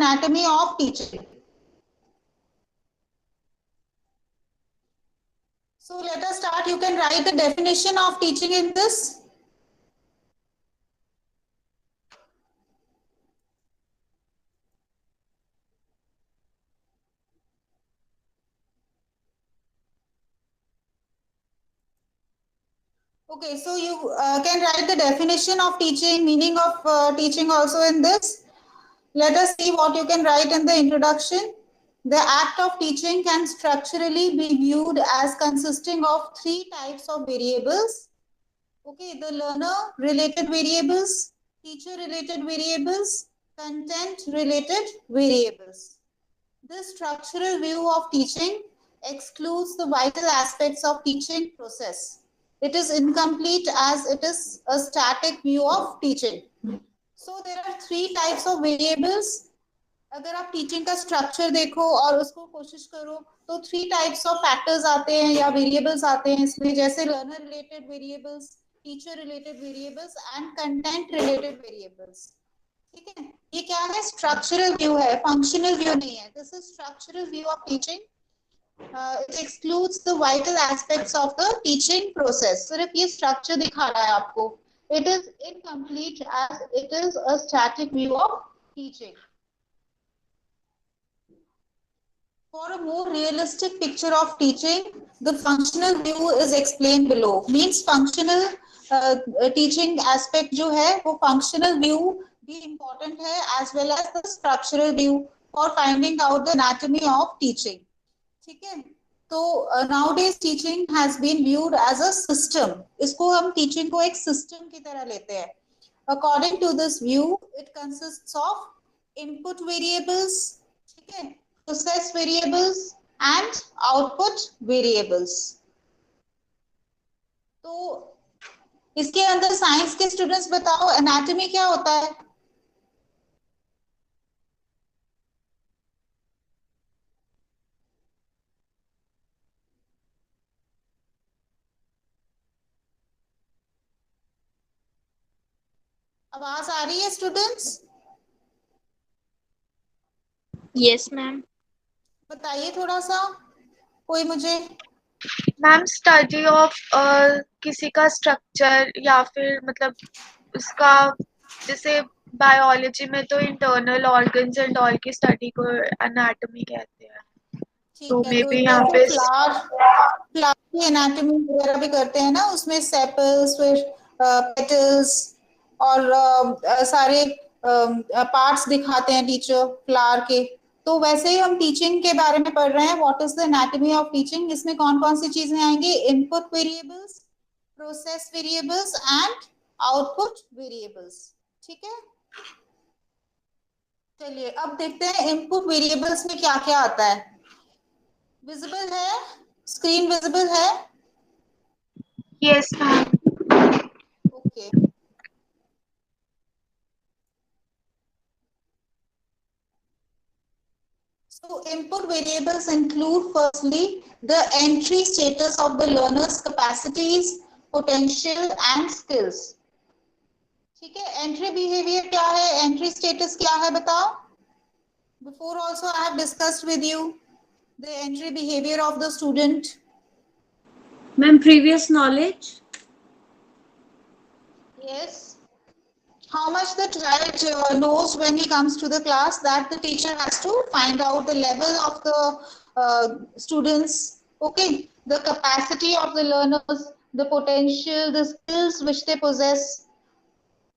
anatomy of teaching. So let us start. You can write the definition of teaching in this. Okay, so you can write the definition of teaching, meaning of teaching also in this. Let us see what you can write in the introduction. The act of teaching can structurally be viewed as consisting of three types of variables. Okay, the learner related variables, teacher related variables, content related variables. This structural view of teaching excludes the vital aspects of teaching process. It is incomplete as it is a static view of teaching. So there are three types of variables. अगर आप teaching का structure देखो और उसको कोशिश करो तो three types of factors आते हैं या वेरिएबल्स आते हैं इसमें, जैसे learner related variables, teacher related variables and content related variables. ठीक है, ये क्या है? स्ट्रक्चरल व्यू है, फंक्शनल व्यू नहीं है. This is structural view of teaching. It excludes the vital aspects of the teaching process. सिर्फ ये स्ट्रक्चर दिखा रहा है आपको. It is incomplete as it is a static view of teaching. For a more realistic picture of teaching, the functional view is explained below. Means functional teaching aspect जो है वो functional view भी important है as well as the structural view for finding out the anatomy of teaching. ठीक है, तो nowadays teaching has been viewed as a system. इसको हम teaching को एक system की तरह लेते हैं. According to this view, it consists of input variables, ठीक है, process variables and output variables. तो इसके अंदर साइंस के स्टूडेंट्स बताओ एनाटॉमी क्या होता है? आवाज आ रही है स्टूडेंट्स? Yes ma'am. बताइए थोड़ा सा कोई मुझे. मैम स्टडी ऑफ किसी का स्ट्रक्चर या फिर मतलब उसका, जैसे बायोलॉजी में तो इंटरनल ऑर्गन्स एंड ऑल की स्टडी को एनाटॉमी कहते हैं. तो मे बी यहाँ पे फ्लावर की एनाटॉमी वगैरह भी करते हैं ना, उसमें सेपल्स, फिर पेटल्स और सारे पार्ट्स दिखाते हैं टीचर फ्लावर के. तो वैसे ही हम टीचिंग के बारे में पढ़ रहे हैं. What is the anatomy of teaching. इसमें कौन कौन सी चीजें आएंगी? Input variables, process variables and output variables. ठीक है, चलिए अब देखते हैं इनपुट वेरिएबल्स में क्या क्या आता है. विजिबल है? स्क्रीन विजिबल है? Yes ma'am. Okay, so input variables include firstly the entry status of the learner's capacities, potential and skills. ठीक है, एंट्री बिहेवियर क्या है, एंट्री स्टेटस क्या है बताओ. Before also I have discussed with you the entry behavior of the student. Ma'am, previous knowledge. Yes, how much the child knows when he comes to the class, that the teacher has to find out the level of the students. Okay, the capacity of the learners, the potential, the skills which they possess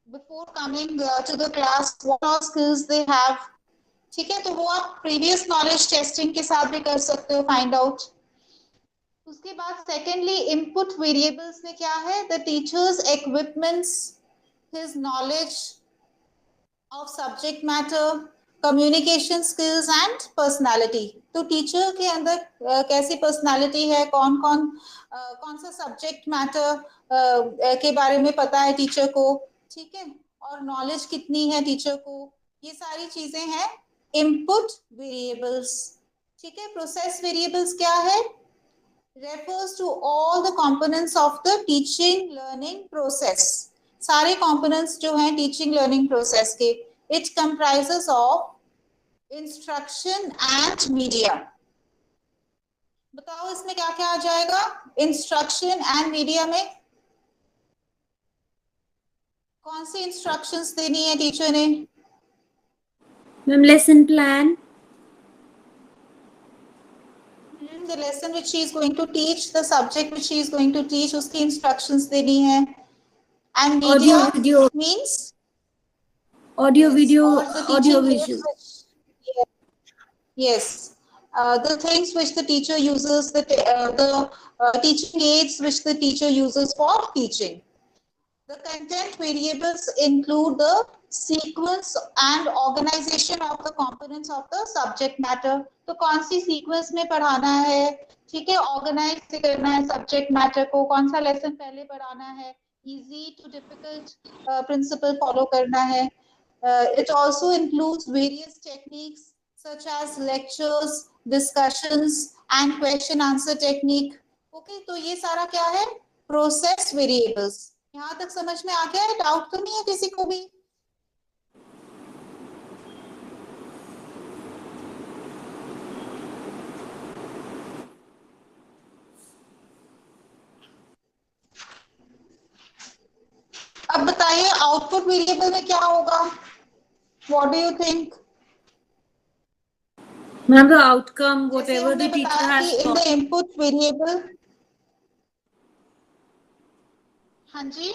before coming to the class, what all skills they have. ठीक है, तो वो आप previous knowledge testing के साथ भी कर सकते हो फाइंड आउट. उसके बाद सेकेंडली इनपुट वेरिएबल्स में क्या है? The teachers equipments, his knowledge of subject matter, communication skills and personality. तो टीचर के अंदर कैसी पर्सनालिटी है, कौन कौन सा सब्जेक्ट मैटर के बारे में पता है टीचर को, ठीक है, और नॉलेज कितनी है टीचर को. ये सारी चीजें हैं इनपुट वेरिएबल्स. ठीक है, प्रोसेस वेरिएबल्स क्या है? Refers to all the components of the teaching learning process. सारे कंपोनेंट्स जो हैं टीचिंग लर्निंग प्रोसेस के. It comprises of instruction and media. बताओ इसमें क्या क्या आ जाएगा इंस्ट्रक्शन एंड मीडिया में? कौन सी इंस्ट्रक्शंस देनी है टीचर ने? Ma'am lesson plan, the lesson which she is going to teach, the subject which she is going to teach, उसकी instructions देनी है। And media audio video, means audio yes, video, or the audio teaching aids visual. which yes, the things which the teacher uses, the teaching aids which the teacher uses for teaching. The content variables include the sequence and organization of the components of the subject matter. तो कौन C sequence में पढ़ाना है, ठीक है, organise करना है subject matter को, कौन सा लेसन पहले पढ़ाना है, easy to difficult principle follow करना है। It also includes various techniques such as lectures, discussions and question answer technique. Okay, तो ये सारा क्या है, प्रोसेस वेरिएबल्स। यहाँ तक समझ में आ गया है? डाउट तो नहीं है किसी को भी? अब बताइए आउटपुट वेरिएबल में क्या होगा? What do you think? Ma'am the outcome जैसे व्हाटएवर हमने द टीचर बताया कि has in the taught। Input variable, हाँ जी,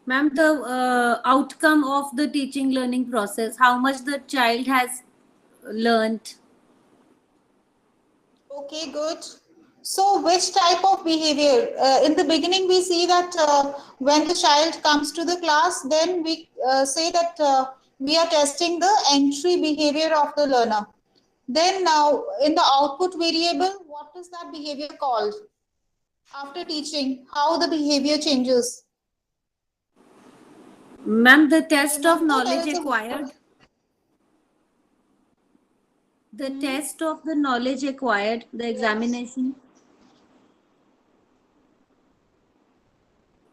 Ma'am, the outcome of the teaching learning process, how much the child has learnt. okay, good. So which type of behavior? In the beginning we see that when the child comes to the class, then we say that we are testing the entry behavior of the learner. Then now in the output variable, what is that behavior called? After teaching, how the behavior changes? Ma'am, the test of Remember there knowledge is a acquired. The test of the knowledge acquired, the yes. examination.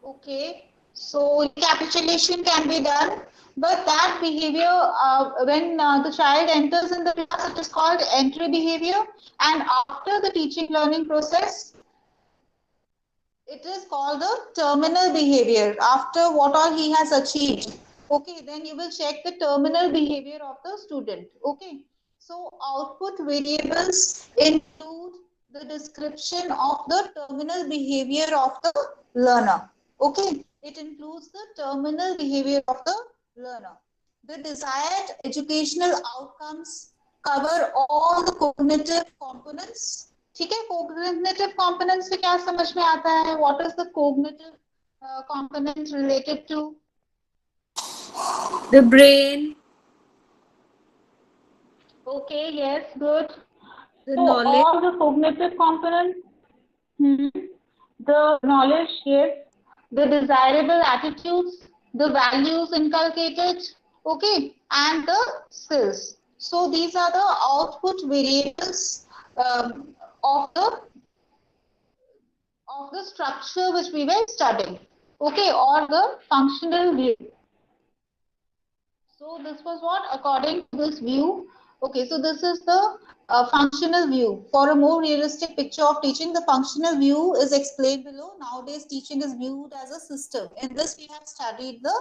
Okay, so recapitulation can be done, but that behavior when the child enters in the class, it is called entry behavior, and after the teaching learning process, it is called the terminal behavior. After what all he has achieved, okay, then you will check the terminal behavior of the student. Okay, so output variables include the description of the terminal behavior of the learner. Okay, it includes the terminal behavior of the learner. The desired educational outcomes cover all the cognitive components. ठीक है, cognitive components से क्या समझ में आता है? What is the cognitive component related to? The brain, Okay, yes, good. the So knowledge. all the cognitive components, the knowledge, yes, the desirable attitudes, the values inculcated, okay, and the skills. So these are the output variables of the structure which we were studying, okay, or the functional view. So this was what according to this view. Okay, so this is the functional view. For a more realistic picture of teaching, the functional view is explained below. Nowadays, teaching is viewed as a system. In this, we have studied the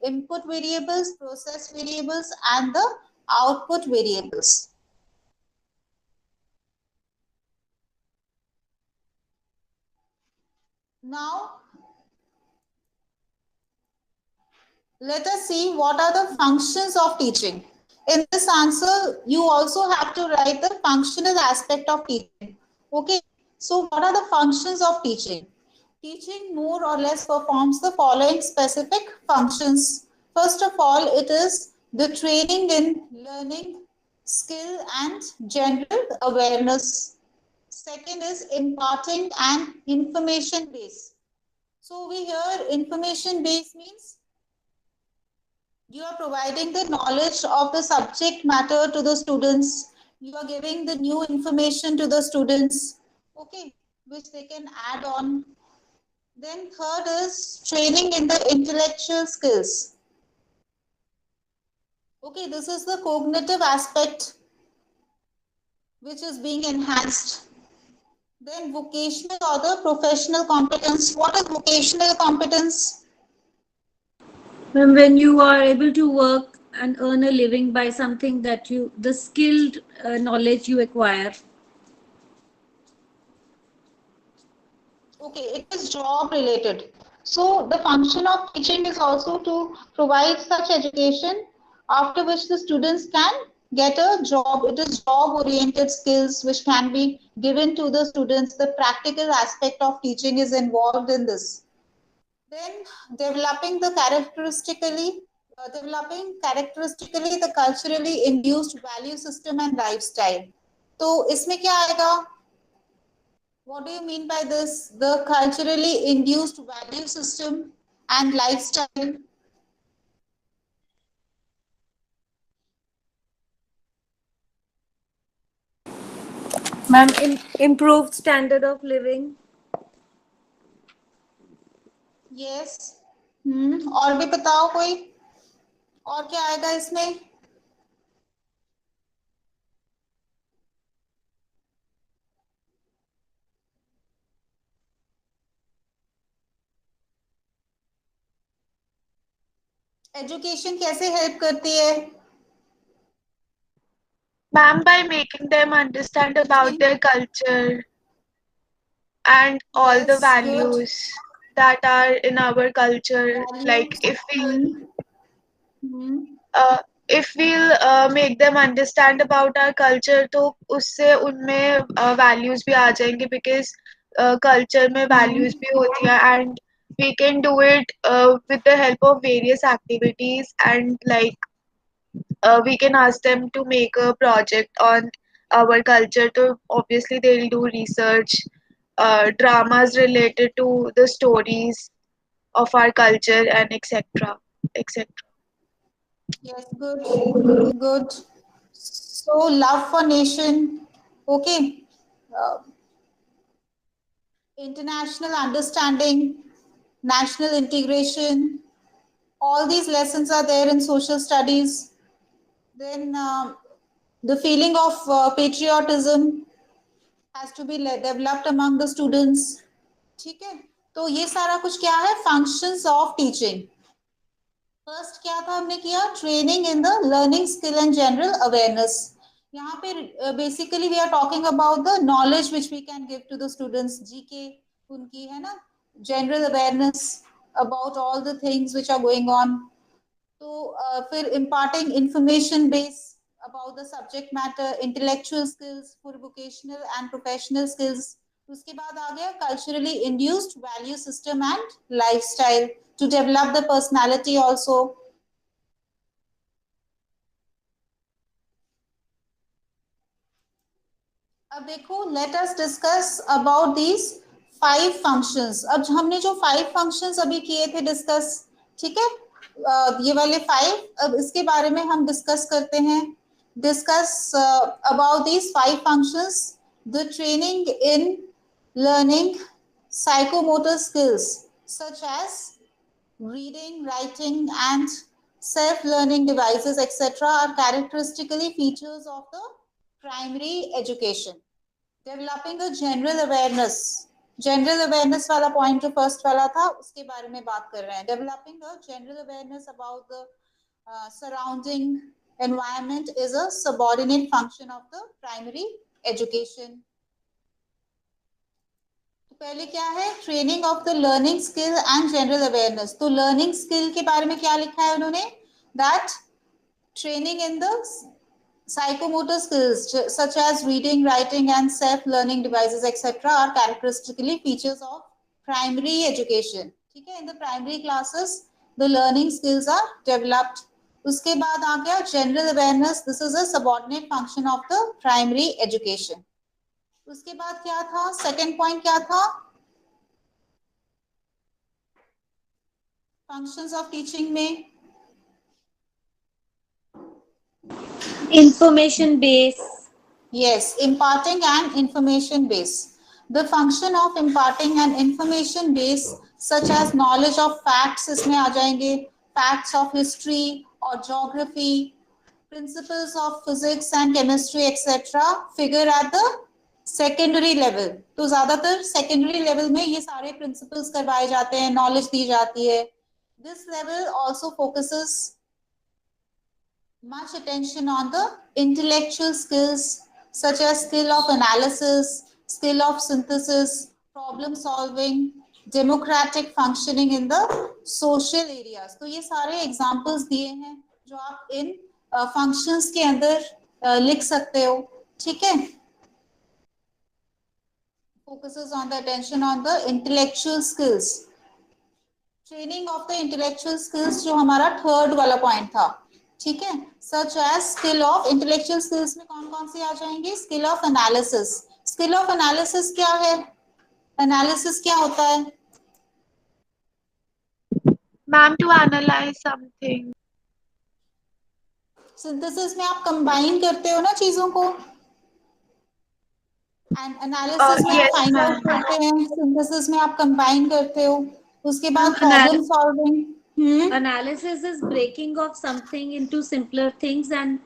input variables, process variables, and the output variables. Now, let us see what are the functions of teaching. In this answer, you also have to write the functional aspect of teaching. Okay, so what are the functions of teaching? Teaching more or less performs the following specific functions. First of all, it is the training in learning, skill, and general awareness. Second is imparting and information base. So we hear information base means you are providing the knowledge of the subject matter to the students. You are giving the new information to the students, okay, which they can add on. Then third is training in the intellectual skills. Okay, this is the cognitive aspect which is being enhanced. Then vocational or the professional competence. What is vocational competence? When you are able to work and earn a living by something that you, the skilled knowledge you acquire. Okay, it is job related. So the function of teaching is also to provide such education after which the students can get a job. It is job oriented skills which can be given to the students. The practical aspect of teaching is involved in this. Then developing characteristically the culturally induced value system and lifestyle. तो इसमें क्या आएगा? What do you mean by this? The culturally induced value system and lifestyle. Ma'am, improved standard of living. Yes. और भी बताओ कोई और क्या आएगा इसमें? एजुकेशन कैसे हेल्प करती है? Ma'am, by making them understand about their culture and all the Yes, good. values that are in our culture. Like Values. Hmm. uh, if we'll make them understand about our culture, तो उससे उनमें values भी आ जाएंगे, because culture में values भी होती है, and we can do it with the help of various activities, and like we can ask them to make a project on our culture. So obviously they'll do research, dramas related to the stories of our culture, and etc. etc. Yes, good. Good. So love for nation. Okay. Uh, international understanding, national integration. All these lessons are there in social studies. Then the feeling of patriotism has to be developed among the students. ठीक है, तो ये सारा कुछ क्या है? Functions of teaching. First क्या था हमने किया? Training in the learning skill and general awareness. यहाँ पे basically we are talking about the knowledge which we can give to the students. GK उनकी है ना, general awareness about all the things which are going on. तो फिर imparting information base about the subject matter, intellectual skills for vocational and professional skills. उसके बाद आ गया culturally induced value system and lifestyle to develop the personality also. अब देखो, let us discuss about these 5 functions. अब हमने जो 5 functions अभी किए थे डिस्कस, ठीक है, ये वाले 5, अब इसके बारे में हम डिस्कस करते हैं. Discuss about these 5 functions. The training in learning psychomotor skills such as reading, writing, and self-learning devices, etc., are characteristically features of the primary education. Developing a general awareness. General awareness वाला point जो first वाला था उसके बारे में बात कर रहे हैं. Developing a general awareness about the surrounding environment is a subordinate function of the primary education. तो पहले क्या है? Training of the learning skill and general awareness. तो लर्निंग स्किल के बारे में क्या लिखा है उन्होंने? That training in the psychomotor skills such as reading, writing, and self-learning devices, etc., are characteristically features of primary education. ठीक है, in the primary classes the learning skills are developed. उसके बाद आ गया general awareness. This is a subordinate function of the primary education. उसके बाद क्या था? Second point क्या था? फंक्शंस ऑफ टीचिंग में Information base. yes, imparting and information base. The function of imparting and information base such as knowledge of facts इसमें आ जाएंगे, facts of history or geography principles of physics and chemistry etc. figure at the secondary level. तो ज्यादातर secondary level में ये सारे principles करवाए जाते हैं, knowledge दी जाती है. This level also focuses much attention on the intellectual skills such as skill of analysis, skill of synthesis, problem solving, democratic functioning in the social areas. तो ये सारे examples दिए हैं जो आप इन functions के अंदर लिख सकते हो. ठीक है. Focuses on the attention on the intellectual skills. Training of the intellectual skills जो हमारा थर्ड वाला पॉइंट था. ठीक है. Such as skill of intellectual skills में कौन कौन सी आ जाएंगे? Skill of analysis. Skill of analysis क्या है? एनालिसिस क्या होता है? Ma'am, to analyse something. Synthesis में आप कंबाइन करते हो ना चीजों को, एंड एनालिसिस में आप यस फाइंड आउट मैम. करते हैं, सिंथेसिस में आप कंबाइन करते हो. उसके बाद Ma'am, problem solving. analysis is breaking of something into simpler things and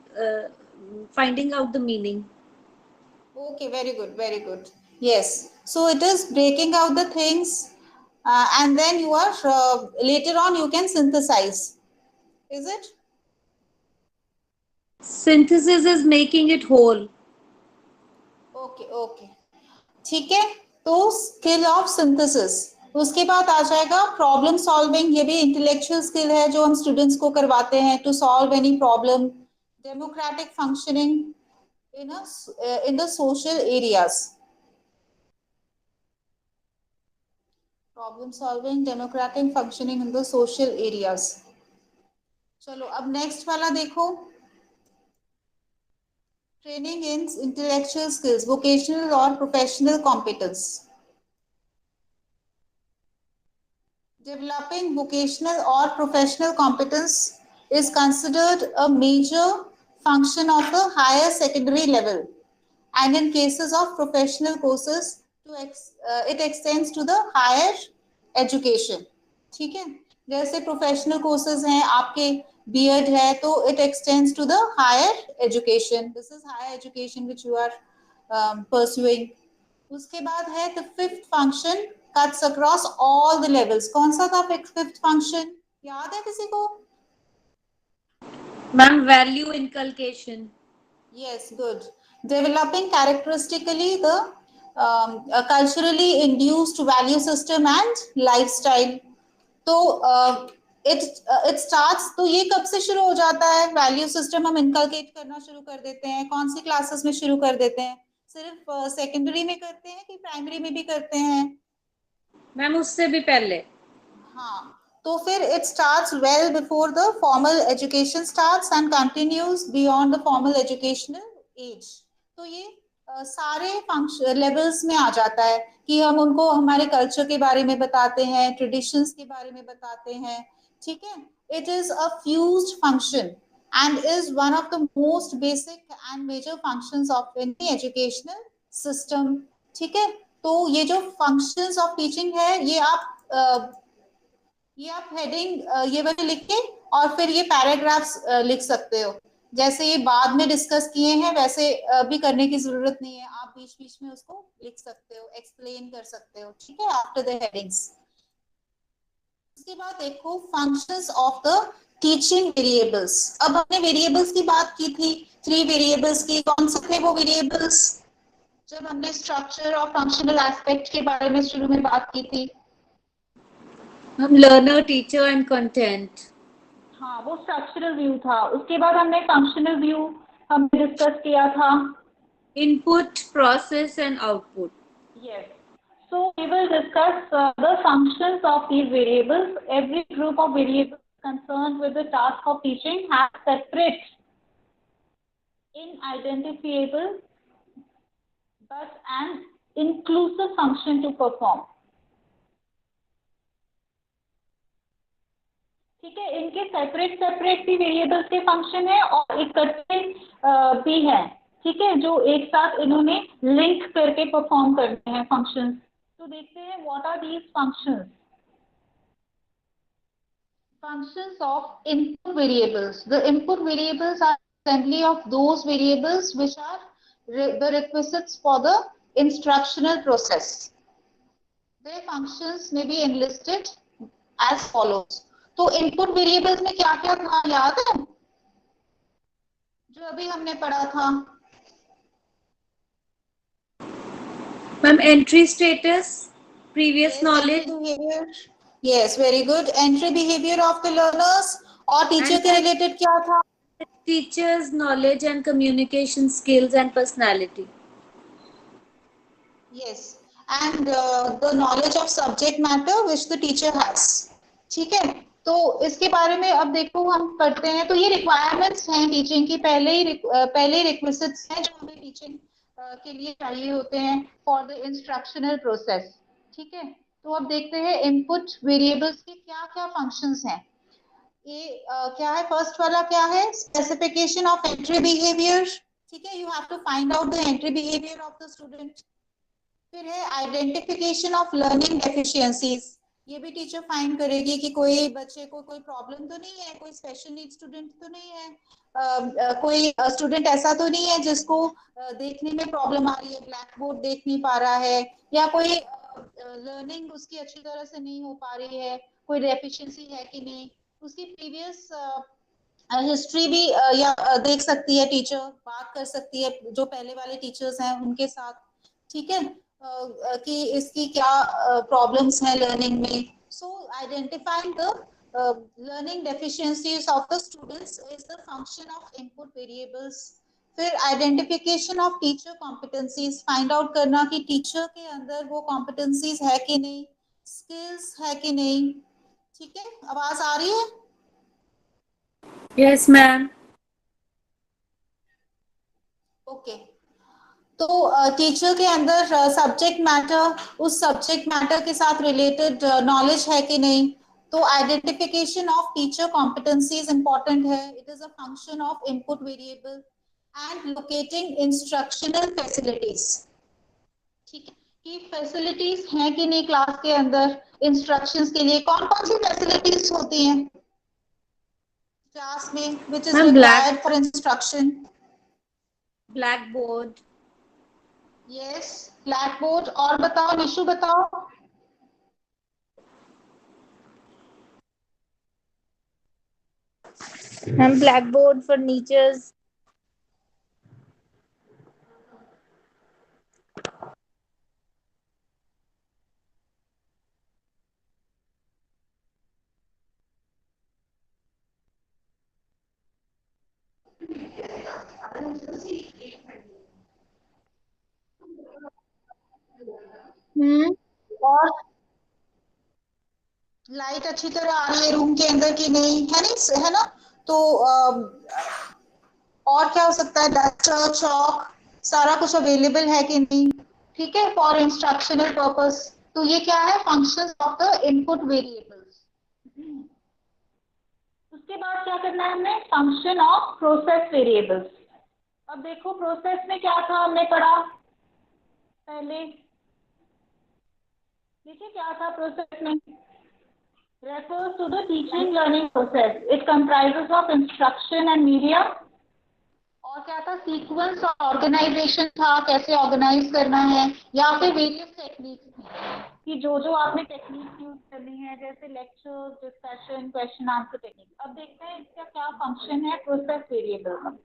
finding out the meaning. Okay, very good, very good. Yes. So it is breaking out the things, and then you are later on you can synthesize. Is it? Synthesis is making it whole. Okay, okay. ठीक है. तो skill of synthesis. उसके बाद आ जाएगा problem solving. ये भी intellectual skill है जो हम स्टूडेंट्स को करवाते हैं to solve any problem. Democratic functioning in the social areas. Problem solving, democratic functioning in the social areas. चलो अब नेक्स्ट वाला देखो. Training in intellectual skills, vocational और professional competence. Developing vocational or professional competence is considered a major function of the higher secondary level, and in cases of professional courses it extends to the higher education. ठीक है. जैसे professional courses हैं आपके, BEd है, तो it extends to the higher education. This is higher education which you are pursuing. उसके बाद है the fifth function cuts across all the levels. कौन सा था फिफ्थ फंक्शन? याद है किसी को? Ma'am, value inculcation. Yes, good. Developing characteristically the culturally induced value system and lifestyle. तो it starts, तो ये कब से शुरू हो जाता है? वैल्यू सिस्टम हम इनकलकेट करना शुरू कर देते हैं. कौन सी क्लासेस में शुरू कर देते हैं? सिर्फ सेकेंडरी में करते हैं कि प्राइमरी में भी करते हैं? मैम, उससे भी पहले. हाँ. तो फिर it starts well before the formal education starts and continues beyond the formal educational age. तो ये सारे फंक्शन लेवल्स में आ जाता है कि हम उनको हमारे कल्चर के बारे में बताते हैं, ट्रेडिशंस के बारे में बताते हैं. ठीक है. It is a fused function and is one of the most basic and major functions of any educational system. ठीक है. तो ये जो functions of teaching है, ये आप हेडिंग ये वाले लिख के और फिर ये पैराग्राफ्स लिख सकते हो. जैसे ये बाद में डिस्कस किए हैं वैसे भी करने की जरूरत नहीं है. आप बीच बीच में उसको लिख सकते हो, एक्सप्लेन कर सकते हो. ठीक है. After the headings. उसके बाद देखो functions of the teaching variables. अब हमने वेरिएबल्स की बात की थी, 3 वेरिएबल्स की. कौन से थे वो वेरिएबल्स जब हमने स्ट्रक्चर और फंक्शनल एस्पेक्ट के बारे में शुरू में बात की थी? हम लर्नर, टीचर एंड कंटेंट. हाँ, वो स्ट्रक्चरल व्यू था. उसके बाद हमने फंक्शनल व्यू हमने डिस्कस किया था. Input, process and output. Yes. So we will discuss the functions of these variables. Every group of variables concerned with the task of teaching has separate, inidentifiable, but an inclusive function to perform. ठीक है. इनके separate भी variables के function है और इकट्ठे भी हैं. ठीक है. जो एक साथ इन्होंने लिंक करके परफॉर्म करते हैं फंक्शंस. तो देखते हैं what are these functions. Functions of input variables. The input variables are assembly of those variables which are the requisites for the instructional process. Their functions may be enlisted as follows. तो input variables में क्या क्या था याद है जो अभी हमने पढ़ा था? Ma'am, entry status, previous knowledge, entry behavior. Yes, very good. Entry behavior of the learners और टीचर and के रिलेटेड क्या था? teacher's knowledge and communication skills and personality. Yes, and the knowledge of subject matter which the teacher has. ठीक है, तो इसके बारे में अब देखो हम करते हैं. तो ये रिक्वायरमेंट्स हैं टीचिंग की, पहले रिक्विजिट्स हैं जो हमें टीचिंग के लिए चाहिए होते हैं फॉर द इंस्ट्रक्शनल प्रोसेस. ठीक है, तो अब देखते हैं इनपुट वेरिएबल्स के क्या क्या फंक्शंस हैं. ये क्या है, फर्स्ट वाला क्या है, स्पेसिफिकेशन ऑफ एंट्री बिहेवियर. ठीक है, you have to find out the entry behaviour of the student. फिर है आइडेंटिफिकेशन ऑफ लर्निंग डेफिशिएंसीज. ये भी टीचर फाइंड करेगी कि कोई बच्चे को कोई प्रॉब्लम तो नहीं है, कोई स्पेशल नीड स्टूडेंट तो नहीं है, कोई स्टूडेंट ऐसा तो नहीं है जिसको देखने में प्रॉब्लम आ रही है, ब्लैक बोर्ड देख नहीं पा रहा है, या कोई लर्निंग उसकी अच्छी तरह से नहीं हो पा रही है, कोई डेफिशिएंसी है कि नहीं. उसकी प्रीवियस हिस्ट्री भी या देख सकती है टीचर, बात कर सकती है जो पहले वाले टीचर्स हैं उनके साथ. ठीक है, कि इसकी क्या प्रॉब्लम्स हैं लर्निंग में. So identifying the learning deficiencies of the students is the function of input variables. फिर identification of teacher competencies, find out करना कि टीचर के अंदर वो कॉम्पिटेंसीज है कि नहीं, स्किल्स है कि नहीं. ठीक है, आवाज आ रही है? Yes, ma'am. ओके, तो टीचर के अंदर सब्जेक्ट मैटर, उस सब्जेक्ट मैटर के साथ रिलेटेड नॉलेज है कि नहीं. तो identification of teacher competencies important है. It is a function of input variable. And locating instructional facilities. ठीक है, कि फैसिलिटीज हैं कि नहीं क्लास के अंदर इंस्ट्रक्शंस के लिए. कौन कौन सी फैसिलिटीज होती हैं क्लास में which is Ma'am, required for instruction? blackboard, yes, black board. और बताओ निशु, बताओ. And blackboard, furnitures. और लाइट अच्छी तरह आ रही है रूम के अंदर कि नहीं, है नहीं, है ना. तो और क्या हो सकता है, डस्टर, चौक, सारा कुछ अवेलेबल है कि नहीं. ठीक है, फॉर इंस्ट्रक्शनल पर्पस. तो ये क्या है, functions of the input variables. उसके बाद क्या करना है हमने, फंक्शन ऑफ प्रोसेस वेरिएबल्स. अब देखो प्रोसेस में क्या था हमने पढ़ा पहले. देखिए क्या था प्रोसेस में, refers to the teaching learning process. It comprises of instruction and media. और क्या था, सीक्वेंस और ऑर्गेनाइजेशन था, कैसे ऑर्गेनाइज करना है, या फिर वेरियस टेक्निक्स कि जो आपने टेक्निक यूज करनी है, जैसे lectures, discussion, question answer technique. अब देखते हैं इसका क्या फंक्शन है प्रोसेस वेरिएबल का.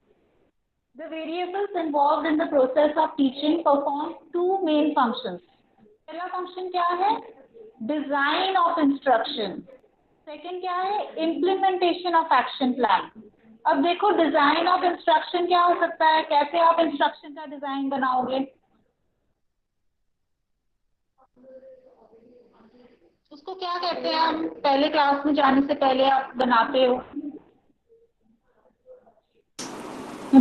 The variables involved in the process of teaching perform two main functions. पहला फंक्शन क्या है, डिजाइन ऑफ इंस्ट्रक्शन. सेकंड क्या है, इम्प्लीमेंटेशन ऑफ एक्शन प्लान. अब देखो डिजाइन ऑफ इंस्ट्रक्शन क्या हो सकता है, कैसे आप इंस्ट्रक्शन का डिजाइन बनाओगे. उसको क्या कहते हैं हम, पहले क्लास में जाने से पहले आप बनाते हो.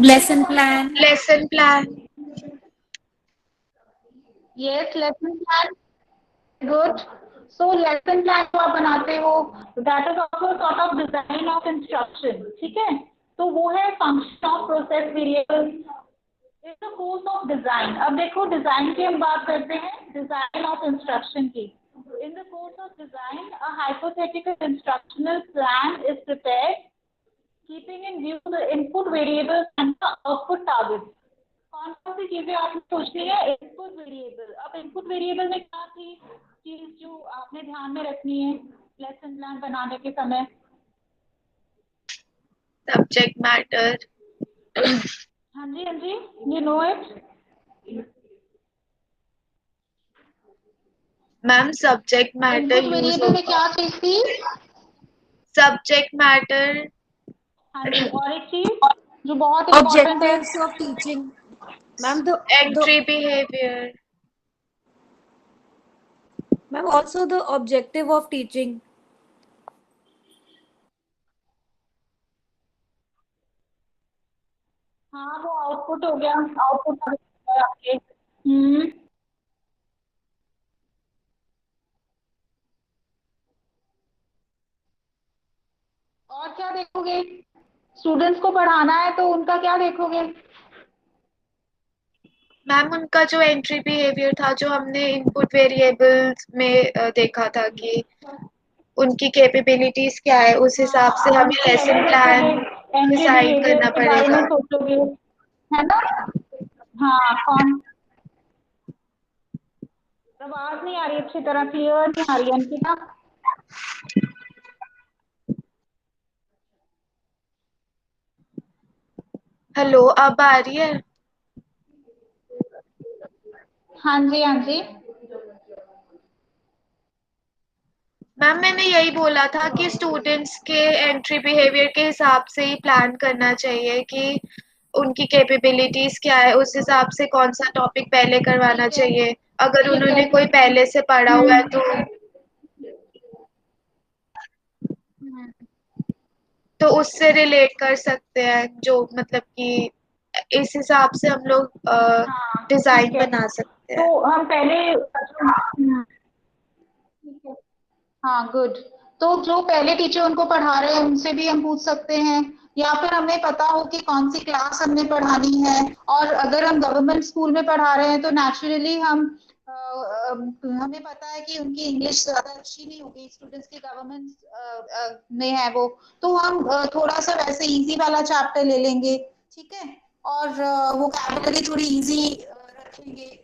lesson plan, lesson plan, yes, lesson plan. Good. So lesson plan जो आप बनाते हो, that is also sort of design of instruction. ठीक है, तो वो है function of process variable. Is the course of design. अब देखो डिजाइन की हम बात करते हैं, डिजाइन ऑफ इंस्ट्रक्शन की. In the course of design a hypothetical instructional plan is prepared. Keeping in view the input variables and the output targets. कौन कौन सी चीजें आपने सोचनी है? Input variable. अब इनपुट वेरिएबल में क्या थी चीज जो आपने ध्यान में रखनी है लेसन प्लान बनाने के समय? Subject matter. हाँ जी, हाँ जी, you know it. Ma'am subject matter input use variable में होगा। क्या चीज थी? Subject matter. हाँ जी, और एक चीज जो बहुत इम्पोर्टेंट है। Objectives of teaching. Ma'am, entry behaviour. ma'am, also the objective of teaching. हाँ, वो आउटपुट हो गया, आउटपुट आपके। और क्या देखोगे? स्टूडेंट्स को पढ़ाना है तो उनका क्या देखोगे? मैम उनका जो एंट्री बिहेवियर था जो हमने इनपुट वेरिएबल्स में देखा था कि उनकी कैपेबिलिटीज क्या है, उस हिसाब से हमें उनके लेसन लेवल प्लान देखोगे, एंट्री डिसाइड बिहेवियर करना के बारे में पड़ेगा। सोचोगे, है ना? हाँ, कौन? आवाज नहीं आ रही अच्छी तरह, क्लियर नहीं आ रही अंकिता। हेलो, अब आ रही है? हाँ जी, हाँ जी। मैम मैंने यही बोला था कि स्टूडेंट्स के एंट्री बिहेवियर के हिसाब से ही प्लान करना चाहिए कि उनकी कैपेबिलिटीज क्या है, उस हिसाब से कौन सा टॉपिक पहले करवाना ठीक है, चाहिए। अगर ठीक उन्होंने है। कोई पहले से पढ़ा हुआ है तो उससे रिलेट कर सकते हैं, जो मतलब कि इस हिसाब से हम लोग हाँ, डिजाइन ठीक है। बना सकते हैं। तो हम पहले ठीक है। हाँ, गुड। तो जो पहले टीचर उनको पढ़ा रहे हैं उनसे भी हम पूछ सकते हैं, या फिर हमें पता हो कि कौन सी क्लास हमने पढ़ानी है। और अगर हम गवर्नमेंट स्कूल में पढ़ा रहे हैं तो नेचुरली हमें पता है कि उनकी इंग्लिश ज्यादा अच्छी नहीं होगी, स्टूडेंट्स की गवर्नमेंट में है वो, तो हम थोड़ा सा वैसे इजी वाला चैप्टर ले लेंगे, ठीक है। और वोकैबुलरी थोड़ी इजी रखेंगे।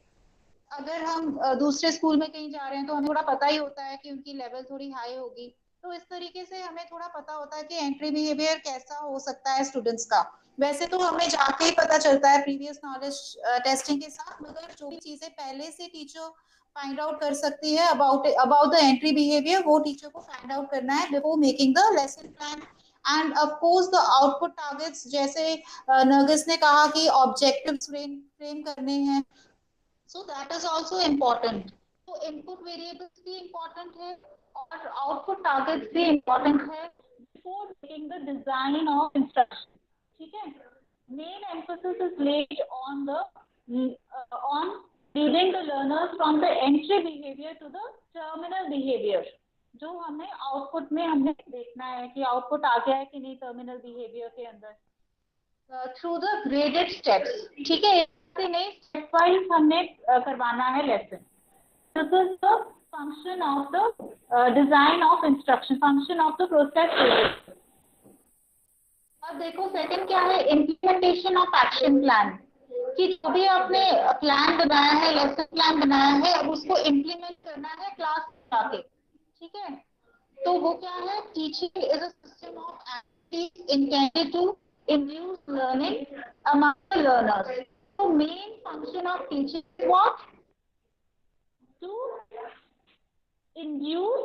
अगर हम दूसरे स्कूल में कहीं जा रहे हैं तो हमें थोड़ा पता ही होता है कि उनकी लेवल थोड़ी हाई होगी, तो इस तरीके से हमें थोड़ा पता होता है कि एंट्री बिहेवियर कैसा हो सकता है स्टूडेंट्स का। वैसे तो हमें जाके ही पता चलता है प्रीवियस नॉलेज टेस्टिंग के साथ, मगर जो भी चीजें पहले से टीचर फाइंड आउट कर सकती है about about the entry behaviour, वो टीचर को फाइंड आउट करना है before making the lesson plan. End of course the output targets, जैसे नरगिस ने कहा कि ऑब्जेक्टिव्स फ्रेम करने हैं, so that is also important. तो input variables भी important है और output targets भी important है before making the design of instruction, ठीक है। Main emphasis is laid on the on leading the learners from the entry behavior to the terminal behavior। जो हमें आउटपुट में हमने देखना है कि आउटपुट आ गया है कि नहीं टर्मिनल बिहेवियर के अंदर, थ्रू द ग्रेडेड स्टेप्स, ठीक है। नहीं, स्टेप वाइज हमने करवाना है lesson. This is the function of the design of instruction, function of the process. अब देखो सेकंड क्या है, इम्प्लीमेंटेशन ऑफ एक्शन प्लान। कि जो भी आपने प्लान बनाया है, लेसन प्लान बनाया है, अब उसको इम्प्लीमेंट करना है क्लास में जाके, ठीक है। तो वो क्या है, teaching is a system of activities intended to induce learning among the learners. So main function of teaching is what? To induce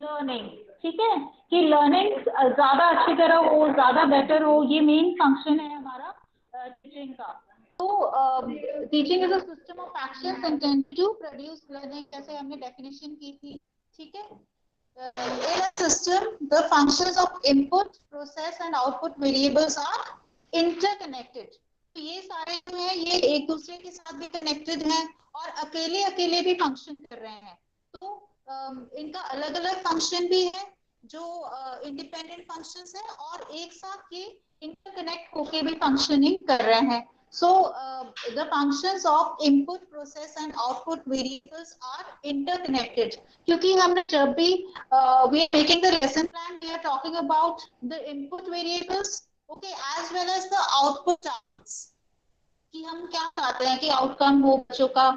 learning, ठीक है। कि लर्निंग ज्यादा अच्छी तरह हो, ज्यादा बेटर हो, ये मेन फंक्शन है हमारा टीचिंग का। तो teaching is a system of actions intended to produce learning, जैसे हमने डेफिनेशन की थी, ठीक है। In a system, the functions of input, process and output variables are interconnected. तो ये सारे जो है ये एक दूसरे के साथ भी कनेक्टेड हैं और अकेले अकेले भी फंक्शन कर रहे हैं। तो इनका अलग अलग फंक्शन भी है जो इंडिपेंडेंट फंक्शंस है, और एक साथ ये इंटरकनेक्ट होके भी फंक्शनिंग कर रहे हैं। So the functions of input, process and output variables are interconnected. क्योंकि हम जब भी we are making the lesson plan, we are talking about the input variables, okay, as well as the output targets. कि हम क्या चाहते हैं कि आउटकम हो बच्चों का,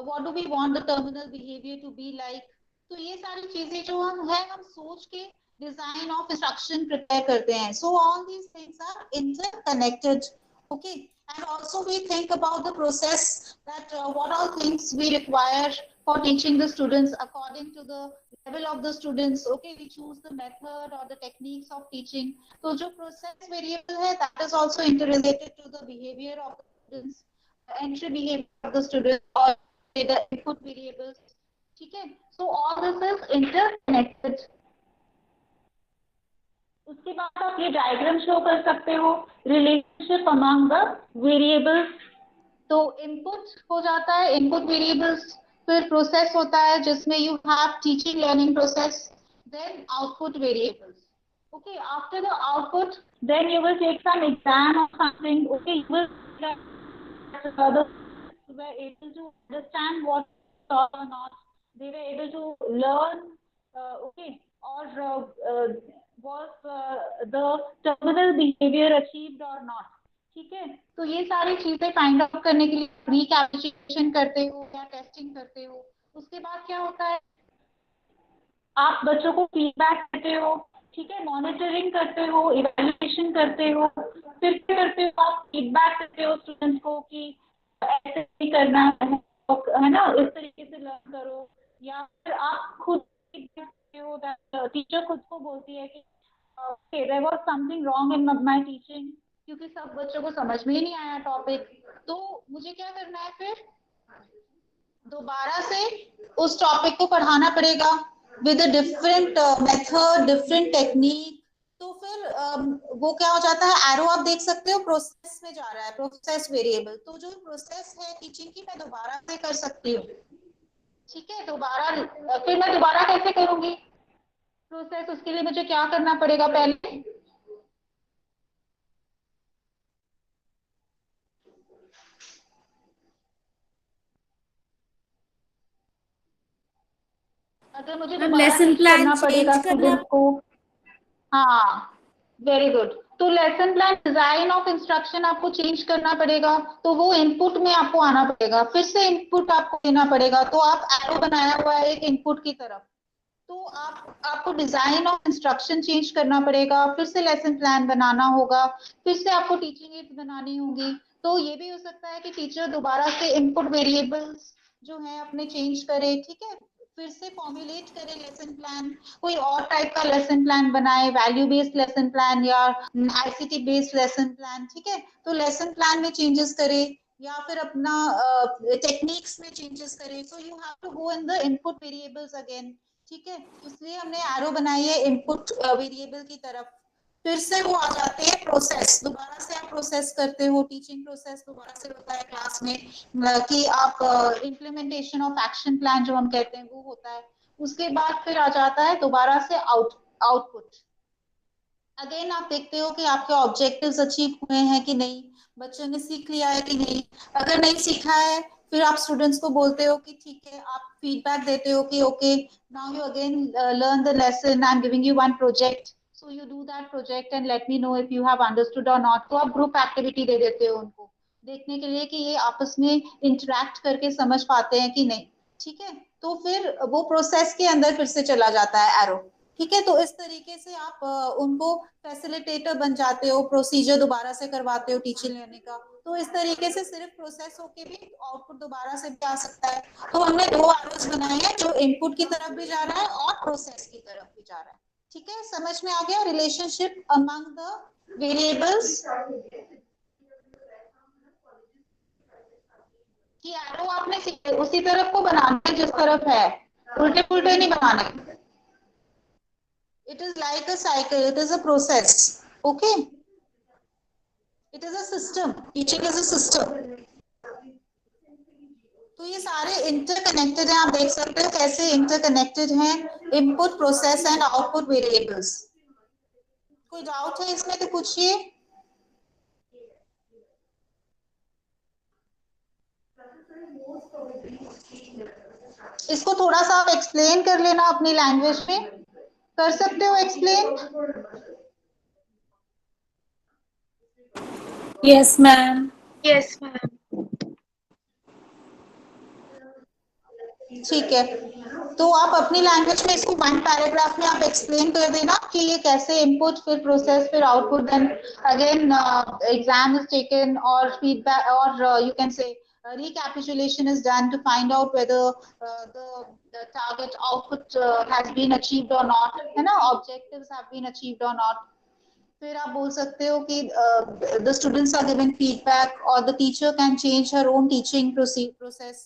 what do we want the terminal behaviour to be like. तो ये सारी चीजें जो हम सोच के डिजाइन ऑफ इंस्ट्रक्शन प्रिपेयर करते हैं. So all these things are interconnected. Okay, and also we think about the process, that what all things we require for teaching the students according to the level of the students. Okay, we choose the method or the techniques of teaching. So जो process variable है, that is also interrelated to the behavior of the students, entry behavior of the students, or the input variables. ठीक है, so all this is interconnected. उसके बाद आप ये diagram show कर सकते हो, रिलेशनशिप अमंग द वेरिएबल्स. तो इनपुट हो जाता है, इनपुट वेरिएबल्स, फिर प्रोसेस होता है जिसमें you have teaching learning process, then output variables. Okay, after the output, then you will take some exam or something. Okay, you will the were able to understand what taught or not. They were able to learn. Okay, or was the terminal behavior achieved or not. ठीक है, तो ये सारी चीजें find out करने के लिए recapitulation करते हो या टेस्टिंग करते हो. उसके बाद क्या होता है, आप बच्चों को फीडबैक देते हो. ठीक है, मॉनिटरिंग करते हो, इवैल्यूएशन करते हो, फिर क्या करते हो, आप फीडबैक देते हो स्टूडेंट्स को कि ऐसे नहीं करना है ना, इस तरीके से लर्न करो. या फिर आप खुद फीडबैक देते हो, टीचर खुद को बोलती है कि there was something wrong in my teaching, क्योंकि सब बच्चों को समझ में ही नहीं आया टॉपिक. तो मुझे क्या करना है, फिर दोबारा से उस टॉपिक को पढ़ाना पड़ेगा with a different method, different technique. तो फिर वो क्या हो जाता है, एरो आप देख सकते हो प्रोसेस में जा रहा है, प्रोसेस वेरिएबल. तो जो प्रोसेस है टीचिंग की, मैं दोबारा से कर सकती हूँ. ठीक है, दोबारा फिर मैं दोबारा कैसे करूंगी प्रोसेस, उसके लिए मुझे क्या करना पड़ेगा पहले. अगर मुझे दोबारा लेसन प्लान करना पड़ेगा चेंज करना. स्टूडेंट्स को. हाँ, वेरी गुड. तो lesson plan, design of instruction आपको चेंज करना पड़ेगा. तो वो इनपुट में आपको आना पड़ेगा, फिर से इनपुट आपको देना पड़ेगा. तो आप एरो बनाया हुआ है एक इनपुट की तरफ. तो आपको डिजाइन ऑफ इंस्ट्रक्शन चेंज करना पड़ेगा, फिर से लेसन प्लान बनाना होगा, फिर से आपको टीचिंग एड्स बनानी होगी. तो ये भी हो सकता है कि टीचर दोबारा से इनपुट वेरिएबल्स जो है अपने चेंज करे. ठीक है, फिर से फॉर्मुलेट करे लेसन प्लान, कोई और टाइप का लेसन प्लान बनाए, वैल्यू बेस्ड लेसन प्लान या आईसीटी बेस्ड लेसन प्लान. ठीक है, तो लेसन प्लान में चेंजेस करे या फिर अपना टेक्निक्स में चेंजेस करे. So you have to go in the input variables again. ठीक है, इसलिए हमने एरो बनाई है इनपुट वेरिएबल की तरफ. फिर से वो आ जाते हैं प्रोसेस, दोबारा से आप प्रोसेस करते हो, टीचिंग प्रोसेस दोबारा से होता है क्लास में कि आप इम्प्लीमेंटेशन ऑफ एक्शन प्लान जो हम कहते हैं वो होता है. उसके बाद फिर आ जाता है दोबारा से आउटपुट. अगेन आप देखते हो कि आपके ऑब्जेक्टिव्स अचीव हुए हैं कि नहीं, बच्चों ने सीख लिया है कि नहीं. अगर नहीं सीखा है, फिर आप स्टूडेंट्स को बोलते हो कि ठीक है, आप फीडबैक देते हो कि okay, now you again learn the lesson, I am giving you one project, so you do that project and let me know if you have understood और नॉट. तो आप ग्रुप एक्टिविटी दे देते हो उनको, देखने के लिए कि ये आपस में इंटरेक्ट करके समझ पाते हैं कि नहीं. ठीक है, तो फिर वो प्रोसेस के अंदर फिर से चला जाता है एरो. ठीक है, तो इस तरीके से आप उनको फैसिलिटेटर बन जाते हो, प्रोसीजर दोबारा से करवाते हो टीचिंग लेने का. तो इस तरीके से सिर्फ प्रोसेस होके भी आउटपुट दोबारा से भी आ सकता है. तो हमने दो एरोस बनाए हैं, जो इनपुट की तरफ भी जा रहा है और प्रोसेस की तरफ भी जा रहा है. ठीक है, समझ में आ गया रिलेशनशिप अमंग द वेरिएबल्स, कि एरो आपने उसी तरफ को बनाना है जिस तरफ है, उल्टे पुल्टे नहीं बनाने. It is like a cycle, it is a process. Okay, it is a system, teaching is a system. तो ये सारे इंटरकनेक्टेड हैं, आप देख सकते हो कैसे इंटरकनेक्टेड हैं input, process and output variables. कोई डाउट है इसमें तो पूछिए. इसको थोड़ा सा आप एक्सप्लेन कर लेना अपनी लैंग्वेज में, कर सकते हो explain? Yes, ma'am. Yes, ma'am. ठीक है, तो आप अपनी लैंग्वेज में इसको वन पैराग्राफ में आप एक्सप्लेन कर देना कि ये कैसे इनपुट फिर प्रोसेस फिर output, then again exam is taken और फीडबैक और you can say recapitulation is done to find out whether the target output has been achieved or not, है ना, objectives have been achieved or not. फिर आप बोल सकते हो कि the students are given feedback or the teacher can change her own teaching process.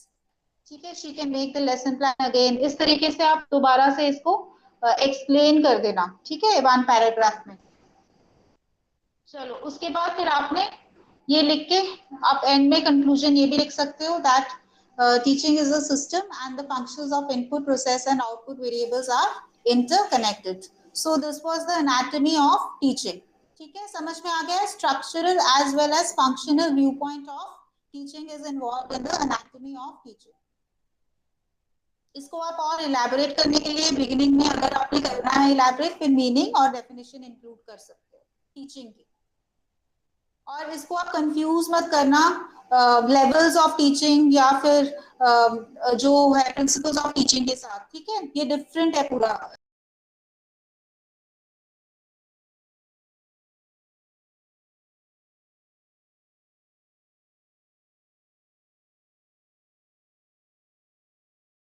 ठीक है, she can make the lesson plan again. इस तरीके से आप दोबारा से इसको एक्सप्लेन कर देना, ठीक है, वन पैराग्राफ में। चलो उसके बाद फिर आपने ये लिख के आप एंड में कंक्लूजन ये भी लिख सकते हो that teaching is a system and the functions of input process and output variables are interconnected. So this was the anatomy of teaching. ठीक है, समझ में आ गया? Structural as well as functional view point of teaching is involved in the anatomy of teaching. इसको आप और elaborate करने के लिए बिगिनिंग में अगर आपने करना है इलैबोरेट, फिर मीनिंग और डेफिनेशन इंक्लूड कर सकते हो टीचिंग की। और इसको आप कंफ्यूज मत करना लेवल्स ऑफ टीचिंग या फिर जो है प्रिंसिपल्स ऑफ टीचिंग के साथ, ठीक है, ये डिफरेंट है पूरा।